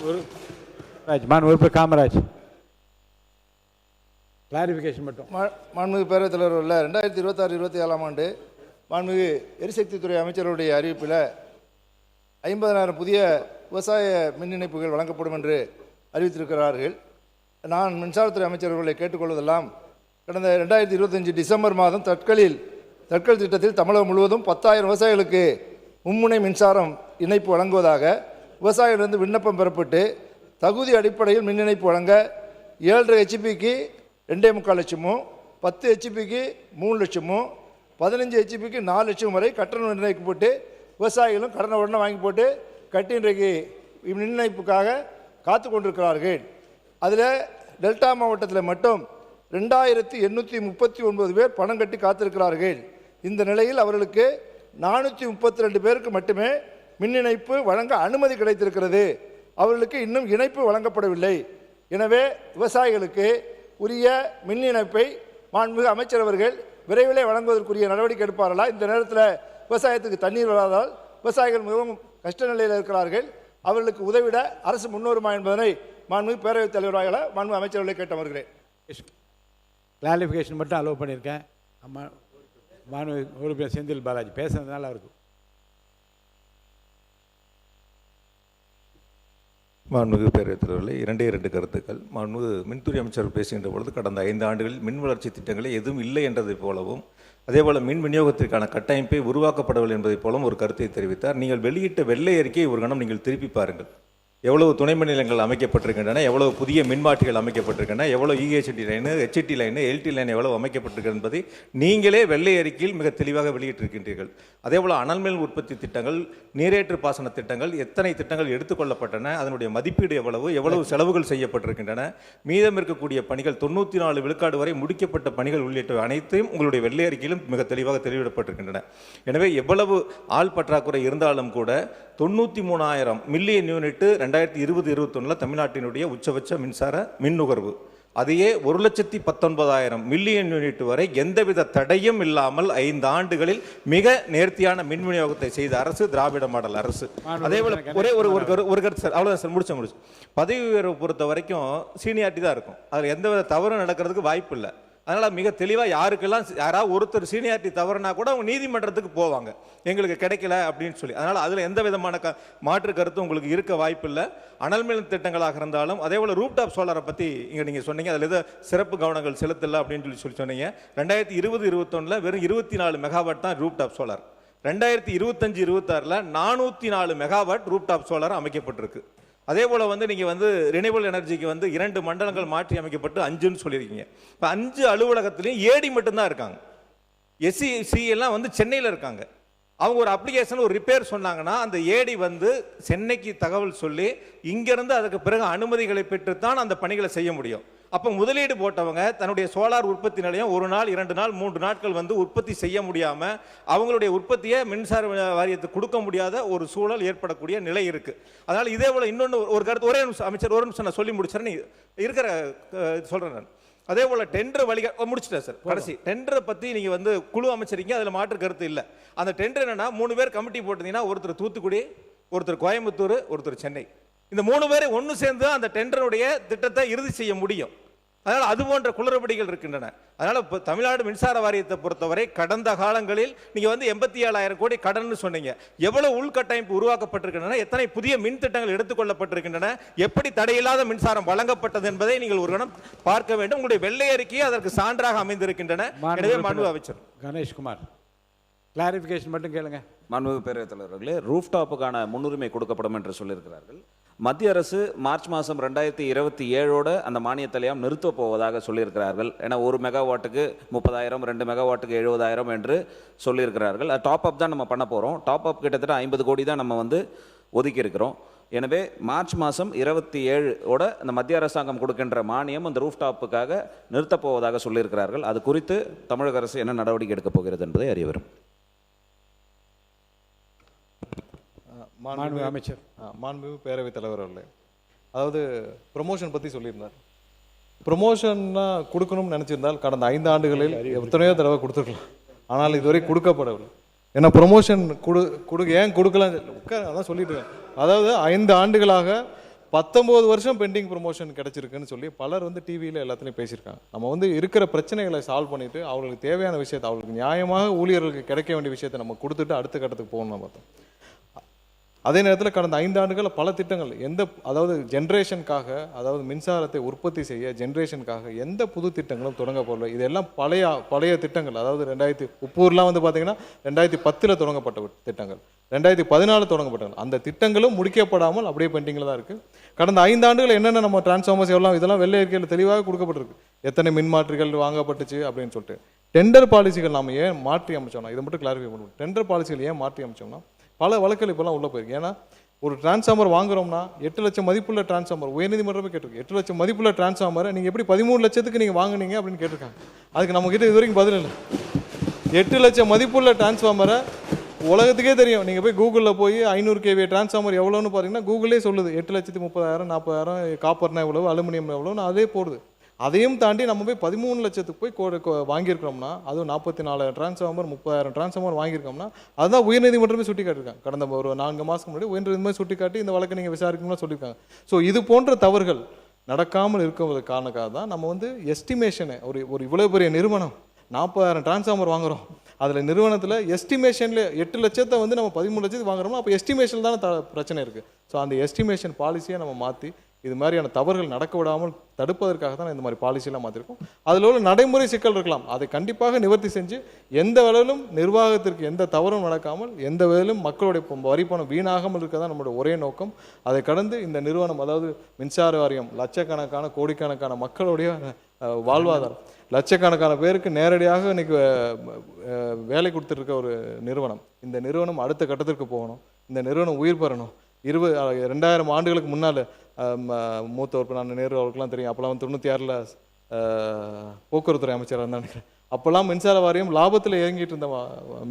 உறுப்பினர் காமராஜ் கிளாரிஃபிகேஷன் மட்டும். மாண்புமிகு பேரவைத் தலைவர் உள்ள 2026-27 ஆண்டு மாண்புமிகு எரிசக்தித்துறை அமைச்சருடைய அறிவிப்பில் 50,000 புதிய விவசாய மின் இணைப்புகள் வழங்கப்படும் என்று அறிவித்திருக்கிறார்கள். நான் மின்சாரத்துறை அமைச்சர்களை கேட்டுக்கொள்வதெல்லாம், கடந்த 2025 டிசம்பர் மாதம் தட்கல் திட்டத்தில் தமிழகம் முழுவதும் 10,000 விவசாயிகளுக்கு மும்முனை மின்சாரம் இணைப்பு வழங்குவதாக விவசாயிகளிருந்து விண்ணப்பம் பெறப்பட்டு தகுதி அடிப்படையில் மின் இணைப்பு வழங்க 7.5 ஹெச்பிக்கு 2.25 லட்சமும், 10 ஹெச்பிக்கு 3 லட்சமும், 15 ஹெச்பிக்கு 4 லட்சம் வரை கட்டணம் நிர்ணயிக்கப்பட்டு விவசாயிகளும் கடனை உடனே வாங்கி போட்டு கட்டி இன்றைக்கு மின் இணைப்புக்காக காத்து கொண்டிருக்கிறார்கள். அதில் டெல்டா மாவட்டத்தில் மட்டும் 2,839 பேர் பணம் கட்டி காத்திருக்கிறார்கள். இந்த நிலையில் அவர்களுக்கு 432 பேருக்கு மட்டுமே மின் இணைப்பு வழங்க அனுமதி கிடைத்திருக்கிறது. அவர்களுக்கு இன்னும் இணைப்பு வழங்கப்படவில்லை. எனவே விவசாயிகளுக்கு உரிய மின் இணைப்பை மாண்புமிகு அமைச்சர் அவர்கள் விரைவிலே வழங்குவதற்குரிய நடவடிக்கை எடுப்பார்களா? இந்த நேரத்தில் விவசாயத்துக்கு தண்ணீர் வராதால் விவசாயிகள் மிகவும் கஷ்ட நிலையில் இருக்கிறார்கள். அவர்களுக்கு உதவிட அரசு முன்வருமா என்பதனை மாண்புமிகு பேரவைத் தலைவராக மாண்புமிகு அமைச்சர்களை கேட்டு வருகிறேன். கிளாரிஃபிகேஷன் மட்டும் அலோவ் பண்ணியிருக்கேன். மாண்புமிகு உறுப்பினர் செந்தில் பாலாஜி பேசுனதுனால அவருக்கு. மாண்புமிகு பேரவைத் தலைவர்களே, 2 கருத்துக்கள். மாண்புமிகு மின்துறை அமைச்சர் பேசுகின்ற பொழுது கடந்த 5 ஆண்டுகளில் மின் வளர்ச்சி திட்டங்களே எதுவும் இல்லை என்றதைப் போலவும், அதேபோல் மின் விநியோகத்திற்கான கட்டமைப்பை உருவாக்கப்படவில்லை என்பதைப் போலவும் ஒரு கருத்தை தெரிவித்தார். நீங்கள் வெளியிட்ட வெள்ளை அறிக்கையை ஒரு கணம் நீங்கள் திருப்பி பாருங்கள். எவ்வளவு துணை மின் நிலையங்கள் அமைக்கப்பட்டிருக்கின்றன, எவ்வளவு புதிய மின்மாற்றிகள் அமைக்கப்பட்டிருக்கின்றன, எவ்வளவு EHT line, HT line, LT line எவ்வளவு அமைக்கப்பட்டிருக்கிறது என்பதை நீங்களே வெள்ளை அறிக்கையில் மிக தெளிவாக வெளியிட்டிருக்கின்றீர்கள். அதேபோல் அனல் மின் உற்பத்தி திட்டங்கள், நீரேற்று பாசன திட்டங்கள், எத்தனை திட்டங்கள் எடுத்துக்கொள்ளப்பட்டன, அதனுடைய மதிப்பீடு எவ்வளவு செலவுகள் செய்யப்பட்டிருக்கின்றன, மீதம் இருக்கக்கூடிய பணிகள் 94 விழுக்காடு வரை முடிக்கப்பட்ட பணிகள் உள்ளிட்ட அனைத்தையும் உங்களுடைய வெள்ளை அறிக்கையிலும் மிக தெளிவாக தெளிவிடப்பட்டிருக்கின்றன. எனவே எவ்வளவு ஆள் பற்றாக்குறை இருந்தாலும் கூட 93,000 மில்லியன் யூனிட் 2020-21 தமிழ்நாட்டினுடைய உச்சபட்ச மின்சார மின் நுகர்வு. அதையே 1,19,000 மில்லியன் யூனிட் வரை எந்தவித தடையும் இல்லாமல் 5 ஆண்டுகளில் மிக நேர்த்தியான மின் விநியோகத்தை செய்த அரசு திராவிட மாடல் அரசு. அதே போல ஒரே ஒரு கருத்து சார், அவ்வளோதான் சார், முடிச்சு பதவி உயர்வு பொறுத்த வரைக்கும் சீனியாரிட்டி தான் இருக்கும். அதில் எந்தவித தவறும் நடக்கிறதுக்கு வாய்ப்பு இல்லை. அதனால் மிக தெளிவாக யாராவது ஒருத்தர் சீனியாரிட்டி தவறுனா கூட அவங்க நீதிமன்றத்துக்கு போவாங்க, எங்களுக்கு கிடைக்கல அப்படின்னு சொல்லி. அதனால் அதில் எந்த விதமான மாற்று கருத்து உங்களுக்கு இருக்க வாய்ப்பு இல்லை. அனல் மின் திட்டங்களாக இருந்தாலும், அதே போல் ரூப்டாப் சோலாரை பற்றி இங்கே நீங்கள் சொன்னீங்க, அதில் எதோ சிறப்பு கவனங்கள் செலுத்தலை அப்படின்னு சொல்லி சொன்னீங்க. 2020-21 வெறும் 24 மெகாவாட் தான் rooftop solar. 2025-26 404 megawatt rooftop solar அமைக்கப்பட்டிருக்கு. அதே போல் நீங்கள் ரினியூவல் எனர்ஜிக்கு 2 மண்டலங்கள் மாற்றி அமைக்கப்பட்டு 5ன்னு சொல்லியிருக்கீங்க. இப்போ 5 அலுவலகத்துலேயும் ஏடி மட்டும்தான் இருக்காங்க. எஸ்சிசி எல்லாம் சென்னையில் இருக்காங்க. அவங்க ஒரு அப்ளிகேஷன் ஒரு ரிப்பேர் சொன்னாங்கன்னா அந்த ஏடி சென்னைக்கு தகவல் சொல்லி இங்கேருந்து அதுக்கு பிறகு அனுமதிகளை பெற்றுத்தான் அந்த பணிகளை செய்ய முடியும். அப்போ முதலீடு போட்டவங்க தன்னுடைய சோலார் உற்பத்தி நிலையம் 1 நாள் 2 நாள் 3 நாட்கள் உற்பத்தி செய்ய முடியாமல் அவங்களுடைய உற்பத்தியை மின்சார வாரியத்துக்கு கொடுக்க முடியாத ஒரு சூழல் ஏற்படக்கூடிய நிலை இருக்குது. அதனால் இதே போல் இன்னொன்று ஒரு கருத்து, ஒரே நிமிஷம் அமைச்சர், ஒரு நிமிஷம் நான் சொல்லி முடிச்சிடறேன், இருக்கிற சொல்கிறேன் நான். அதே போல் டெண்டர் முடிச்சிட்டேன் சார். கடைசி டெண்டரை பற்றி நீங்கள் குழு அமைச்சிருக்கீங்க, அதில் மாற்று கருத்து இல்லை. அந்த டெண்டர் என்னன்னா 3 பேர் கமிட்டி போட்டிருந்தீங்கன்னா, ஒருத்தர் தூத்துக்குடி, ஒருத்தர் கோயம்புத்தூர், ஒருத்தர் சென்னை. இந்த 3 பேரை ஒன்று சேர்ந்து அந்த டெண்டருடைய திட்டத்தை இறுதி செய்ய முடியும். அதனால் அது போன்ற குளறுபடிகள் இருக்கின்றன. அதனால் இப்போ தமிழ்நாடு மின்சார வாரியத்தை பொறுத்தவரை கடந்த காலங்களில் நீங்கள் 87,000 கோடி கடன் சொன்னீங்க. எவ்வளவு உள்கட்டமைப்பு உருவாக்கப்பட்டிருக்கின்றன, எத்தனை புதிய மின் திட்டங்கள் எடுத்துக்கொள்ளப்பட்டிருக்கின்றன, எப்படி தடையில்லாத மின்சாரம் வழங்கப்பட்டது என்பதை நீங்கள் ஒரு கணம் பார்க்க வேண்டும். உங்களுடைய வெள்ளை அறிக்கையை அதற்கு சான்றாக அமைந்திருக்கின்றன. எனவே மாண்புமிகு அமைச்சர் கணேஷ்குமார் கிளாரிஃபிகேஷன் மட்டும் கேளுங்க. மாண்புமிகு பேரவைத் தலைவர்களே, ரூஃப்டாப்புக்கான முன்னுரிமை கொடுக்கப்படும் என்று சொல்லியிருக்கிறார்கள். மத்திய அரசு மார்ச் மாதம் 2027 அந்த மானியத்தலையம் நிறுத்தப் போவதாக சொல்லியிருக்கிறார்கள். ஏன்னா 1 மெகாவாட்டுக்கு 30,000, 2 மெகாவாட்டுக்கு 70,000 என்று சொல்லியிருக்கிறார்கள். அது டாப் அப் தான் நம்ம பண்ண போகிறோம். டாப் அப் கிட்டத்தட்ட 50 கோடி தான் நம்ம ஒதுக்கி இருக்கிறோம். எனவே மார்ச் மாதம் 27 அந்த மத்திய அரசாங்கம் கொடுக்கின்ற மானியம் அந்த ரூஃப்டாப்புக்காக நிறுத்தப் போவதாக சொல்லியிருக்கிறார்கள். அது குறித்து தமிழக அரசு என்ன நடவடிக்கை எடுக்கப் போகிறது என்பதை அறிய வரும். அமைச்சர். மாண்புமிகு பேரவைத் தலைவர் அவர்களே, அதாவது ப்ரொமோஷன் பற்றி சொல்லியிருந்தார். ப்ரொமோஷன்னா கொடுக்கணும்னு நினச்சிருந்தால் கடந்த 5 ஆண்டுகளில் எத்தனையோ தடவை கொடுத்துருக்கலாம். ஆனால் இதுவரை கொடுக்கப்படவில்லை. ஏன்னா ப்ரொமோஷன் ஏன் கொடுக்கலாம் அதான் சொல்லிட்டு இருக்கேன். அதாவது 5 ஆண்டுகளாக 19 வருஷம் பெண்டிங் ப்ரொமோஷன் கிடைச்சிருக்குன்னு சொல்லி பலர் வந்து டிவியில் எல்லாத்துலேயும் பேசியிருக்காங்க. நம்ம வந்து இருக்கிற பிரச்சனைகளை சால்வ் பண்ணிட்டு அவங்களுக்கு தேவையான விஷயத்தை, அவங்களுக்கு நியாயமாக ஊழியர்களுக்கு கிடைக்க வேண்டிய விஷயத்தை நம்ம கொடுத்துட்டு அடுத்த கட்டத்துக்கு போகணும் பார்த்தோம். அதே நேரத்தில் கடந்த 5 ஆண்டுகளில் பல திட்டங்கள் அதாவது ஜென்ரேஷனுக்காக, அதாவது மின்சாரத்தை உற்பத்தி செய்ய ஜென்ரேஷனுக்காக எந்த புது திட்டங்களும் தொடங்கப்படல. இதெல்லாம் பழைய திட்டங்கள். அதாவது உப்பூர்லாம் வந்து பார்த்தீங்கன்னா 2010 தொடங்கப்பட்ட திட்டங்கள், 2014 தொடங்கப்பட்டது. அந்த திட்டங்களும் முடிக்கப்படாமல் அப்படியே பெண்டிங்கில் தான் இருக்குது. கடந்த 5 ஆண்டுகள் என்னென்ன நம்ம டிரான்ஸ்ஃபார்மர்ஸ் இதெல்லாம் வெள்ளை அறிக்கையில் தெளிவாக கொடுக்கப்பட்டிருக்கு. எத்தனை மின்மாற்றிகள் வாங்கப்பட்டுச்சு அப்படின்னு சொல்லிட்டு. டெண்டர் பாலிசிகள் நம்ம ஏன் மாற்றி அமைச்சோம்னா, இதை மட்டும் கிளாரிஃபை பண்ணுவோம். டெண்டர் பாலிசிகள் ஏன் மாற்றி அமைச்சோம்னா, பல வழக்குகள் இப்போலாம் உள்ளே போயிருக்கு. ஏன்னா ஒரு டிரான்ஸ்ஃபார்மர் வாங்குறோம்னா 8 லட்சம் மதிப்புள்ள டிரான்ஸ்ஃபார்மர் உயர்நீதிமன்றமே கேட்டிருக்கு. 8 லட்சம் மதிப்புள்ள டிரான்ஸ்ஃபார்மரை நீங்கள் எப்படி 13 லட்சத்துக்கு நீங்கள் வாங்குனீங்க அப்படின்னு கேட்டிருக்காங்க. அதுக்கு நம்மக்கிட்ட இது வரைக்கும் பதில் இல்லை. 8 லட்சம் மதிப்புள்ள டிரான்ஸ்ஃபார்மரை உலகத்துக்கே தெரியும். நீங்கள் போய் கூகுளில் போய் 500 kVA டிரான்ஸ்ஃபார்மர் எவ்வளோன்னு பார்த்தீங்கன்னா கூகுளே சொல்லுது. 8,30,000, 40,000, காப்பர்னா எவ்வளவு, அலுமினியம் எவ்வளோன்னு அதே போடுது. அதையும் தாண்டி நம்ம போய் 13 லட்சத்துக்கு போய் வாங்கியிருக்கிறோம்னா, அதுவும் 44,000 டிரான்ஸ்ஃபார்மர், 30,000 டிரான்ஸ்ஃபார்மர் வாங்கியிருக்கோம்னா, அதுதான் உயர்நீதிமன்றமே சுட்டி காட்டியிருக்காங்க. கடந்த ஒரு 4 மாதத்துக்கு முன்னாடி உயர்நீதிமன்றம் சுட்டி காட்டி இந்த வழக்கை நீங்கள் விசாரிக்கணும்னு சொல்லியிருக்காங்க. ஸோ இது போன்ற தவறுகள் நடக்காமல் இருக்கிறதுக்கு காரணக்காக தான் நம்ம வந்து எஸ்டிமேஷனை ஒரு இவ்வளோ பெரிய நிறுவனம் 40,000 டிரான்ஸ்ஃபார்மர் வாங்குகிறோம். அதில் நிறுவனத்தில் எஸ்டிமேஷனில் 8 லட்சத்தை வந்து நம்ம 13 லட்சத்துக்கு வாங்குறோம்னா அப்போ எஸ்டிமேஷன் தானே பிரச்சனை இருக்குது. ஸோ அந்த எஸ்டிமேஷன் பாலிசியை நம்ம மாற்றி இது மாதிரியான தவறுகள் நடக்க விடாமல் தடுப்பதற்காக தான் இந்த மாதிரி பாலிசியெல்லாம் மாற்றிருக்கோம். அதில் உள்ள நடைமுறை சிக்கல் இருக்கலாம், அதை கண்டிப்பாக நிவர்த்தி செஞ்சு எந்த வேளையிலும் நிர்வாகத்திற்கு எந்த தவறும் நடக்காமல், எந்த வேளையிலும் மக்களுடைய வரிப்பணம் வீணாகாமல் இருக்க தான் நம்மளுடைய ஒரே நோக்கம். அதை கடந்து இந்த நிறுவனம், அதாவது மின்சார வாரியம், லட்சக்கணக்கான கோடிக்கணக்கான மக்களுடைய வாழ்வாதாரம், லட்சக்கணக்கான பேருக்கு நேரடியாக இன்னைக்கு வேலை கொடுத்துருக்க ஒரு நிறுவனம். இந்த நிறுவனம் அடுத்த கட்டத்திற்கு போகணும், இந்த நிறுவனம் உயிர் பெறணும். 2000 ஆண்டுகளுக்கு முன்னால் மூத்த நான் நேரு அவருக்குலாம் தெரியும். அப்போல்லாம் 96ல் போக்குவரத்துறை அமைச்சராக இருந்தான்னு நினைக்கிறேன். அப்போல்லாம் மின்சார வாரியம் லாபத்தில் இறங்கிட்டு இருந்த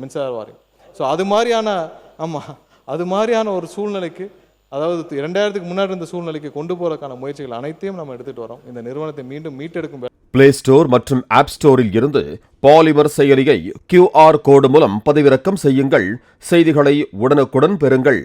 மின்சார வாரியம். ஸோ அது மாதிரியான ஒரு சூழ்நிலைக்கு, அதாவது 2000க்கு முன்னாடி இருந்த சூழ்நிலைக்கு கொண்டு போறதுக்கான முயற்சிகள் அனைத்தையும் நம்ம எடுத்துகிட்டு வரோம். இந்த நிறுவனத்தை மீண்டும் மீட்டெடுக்கும் பிளே ஸ்டோர் மற்றும் ஆப் ஸ்டோரில் இருந்து பாலிமர் செயலியை QR கோடு மூலம் பதிவிறக்கம் செய்யுங்கள். செய்திகளை உடனுக்குடன் பெறுங்கள்.